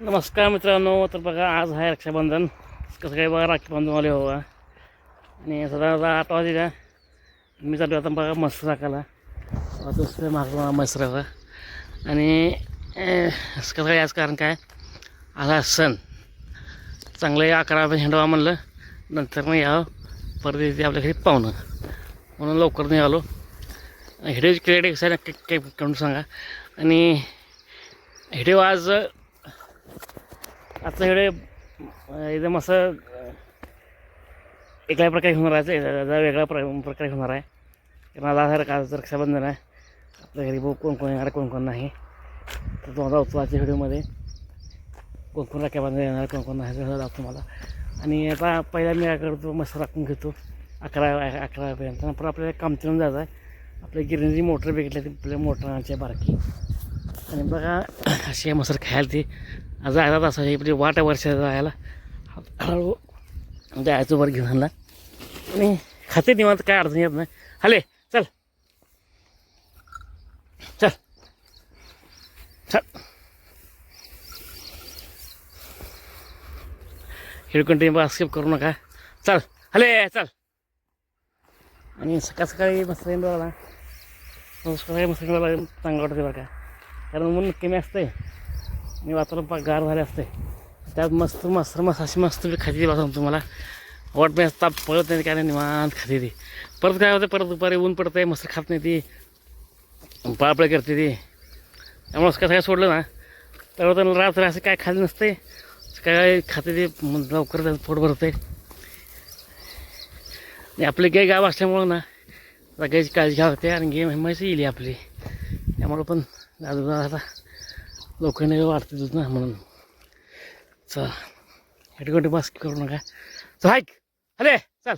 नमस्कार मित्रांनो. तर बघा, आज आहे रक्षाबंधन. कसं काय बघा, राखी बांधून आले हो आणि साधारणतः 8 वाजे का मी चालू आता बघा मस्त राखायला. दुसऱ्या मागं मस्त राखा आणि कसं काय आज कारण काय, आज हा सण चांगलं 11 हिंडवा म्हणलं. नंतर मग यावं परत येते आपल्या घरी पाहुणं, म्हणून लवकर निघालो. हिडिओची क्रिएट कसं आहे नक्की काय करून सांगा. आणि हिडिओ आजचा हिडिओ एकदम असं एका प्रकारे होणार आहे, वेगळ्या प्रकारे होणार आहे. कारण आज रक्षाबंधन आहे. आपल्या घरी बघू कोण कोण येणार, कोण कोण नाही. तर तुम्हाला दाखवतो आजच्या व्हिडिओमध्ये कोण कोण राख्या बांधायला येणार, कोण कोण नाही सगळं दाखवतो मला. आणि आता पहिला मी काय करतो, मस्त राखून घेतो 11पर्यंत. पण आपल्याला कामतीनं जायचं आहे. आपल्या गिरणीची मोटर बघितली ती आपल्या मोटरांची बारकी. आणि बघा अशी मसर खायला ती जायला असं आपली वाट वर्षात जायला हळूहळू जायचं वर घेऊन आणला आणि खाते निवांत, काय अडचण येत नाही. हले चल चल चल, हिडकंटी बा स्किप करू नका. चल हले चल. आणि सकाळ सकाळी मस्त बघा, सकाळी मस्त चांगलं वाटते बघा. कारण ऊन कमी असते आणि वातावरण गार झाले असते. त्यात मस्त मस्त मस्त अशी मस्त खाती बघा तुम्हाला. वाट मी ताप पळत नाही, काय नाही, निवांत खाते ती. परत काय होतं, परत दुपारी ऊन पडतं आहे, मस्त खात नाही ती, पळापळ करते ती. त्यामुळं कसं काय सोडलं ना तर रात्री असं काय खाली नसते, काय खाते ती लवकर त्याचं पोट भरते. आणि आपली गाय गाव असल्यामुळं ना गायची काळजी घ्यावी लागते. आणि गाय म्हैस येईल आपली, त्यामुळं पण आता लवकर नाही वाढते दूध ना, म्हणून चल हेडकोटी बस करू नका. चल हाईक अरे चल.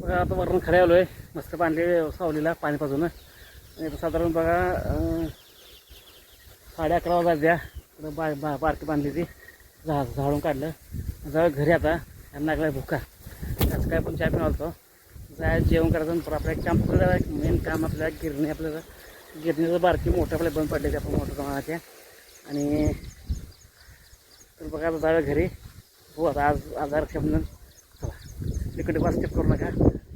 बघा आता वरून खडे आलो आहे, मस्त बांधले सावलीला पाणी पाजून. आणि आता साधारण बघा 11:30 वाजल्या. बारकी बांधली ती, झाडून काढलं. जवळ घरी आता यांना लागला भुका. त्याचं काय पण चहा पिऊन आलतो, जायचं जेवण करायचं. पण आपल्या काम करायचं, मेन काम आपल्याला गिरणी, आपल्याला गिरणीचं बारकी मोठं आपल्याला बंद पडले आपण मोठं प्रमाणाच्या. आणि तर बघा आता जाऊया घरी. हो आता आज रक्षाबंधन. चला तिकडे बास्केट करू नका,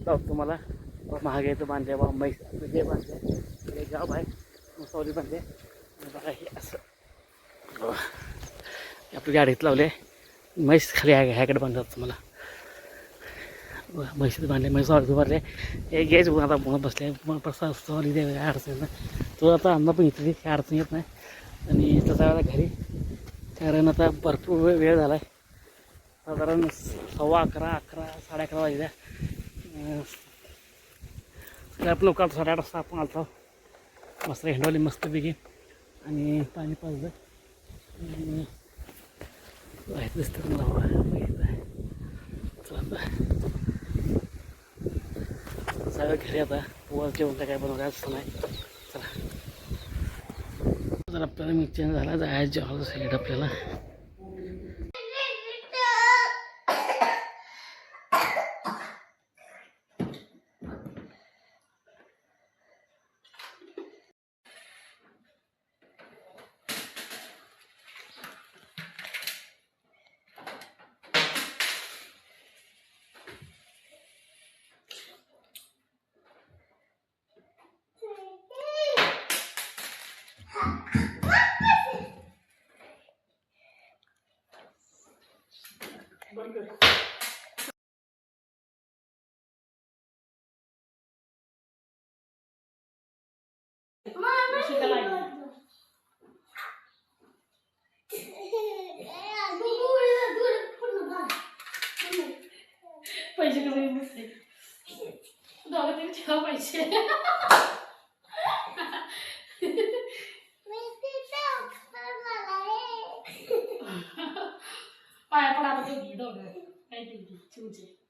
जाऊ तुम्हाला महाग येतं बांधल्या बा म्हैस जे बांधले गाव आहे मग सावली बांधले. बघा हे असं आपली गाडीत लावले म्हैस खाली ह्याकडे बांधतात तुम्हाला. म्हैशीत बांधले, म्हैस सावली भरले. हे घ्यायचं आता म्हणत बसले मग प्रसाद सावली द्या, काय अडचण नाही. तो आता अन्न पण येते, काय अडचण येत नाही. आणि तसा वेळा घरी, कारण आता भरपूर वेळ झाला आहे. साधारण 11:15 11:30 वाजल्या. आपण लोक 8:30 वाजता आपण आलतो. मस्त हिंडवली मस्तपैकी आणि पाणी पाजलं. माहीत दिसतं मला सगळं घरी. आता पोहा जेवण काय बनवलं असं नाही. चला जर आपल्याला मिक्सर झाला जायचं जेवायला साईड आपल्याला. पैसे कमी नसते दोघं तरी ठेवा पैसे. पाया पडा दोघी दोघं काय चिवचे.